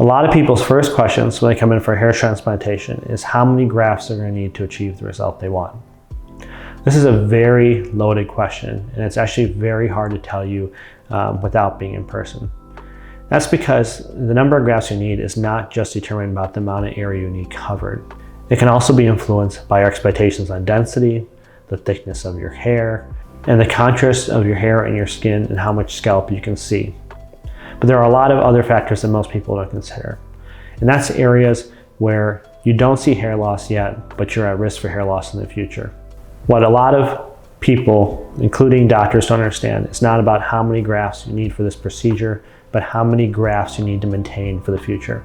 A lot of people's first questions when they come in for hair transplantation is how many grafts they're going to need to achieve the result they want. This is a very loaded question, and it's actually very hard to tell you without being in person. That's because the number of grafts you need is not just determined by the amount of area you need covered. It can also be influenced by your expectations on density, the thickness of your hair, and the contrast of your hair and your skin and how much scalp you can see. But there are a lot of other factors that most people don't consider. And that's areas where you don't see hair loss yet, but you're at risk for hair loss in the future. What a lot of people, including doctors, don't understand is not about how many grafts you need for this procedure, but how many grafts you need to maintain for the future.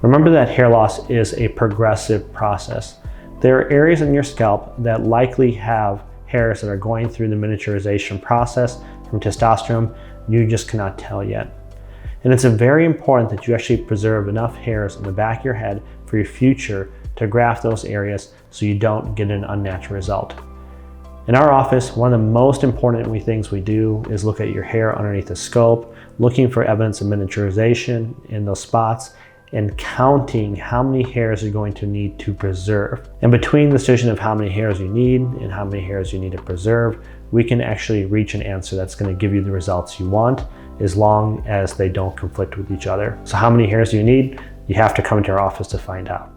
Remember that hair loss is a progressive process. There are areas in your scalp that likely have hairs that are going through the miniaturization process from testosterone. You just cannot tell yet. And it's very important that you actually preserve enough hairs in the back of your head for your future to graft those areas so you don't get an unnatural result. In our office, one of the most important things we do is look at your hair underneath the scalp, looking for evidence of miniaturization in those spots, and counting how many hairs you're going to need to preserve. And between the decision of how many hairs you need and how many hairs you need to preserve, we can actually reach an answer that's going to give you the results you want, as long as they don't conflict with each other. So how many hairs do you need? You have to come to our office to find out.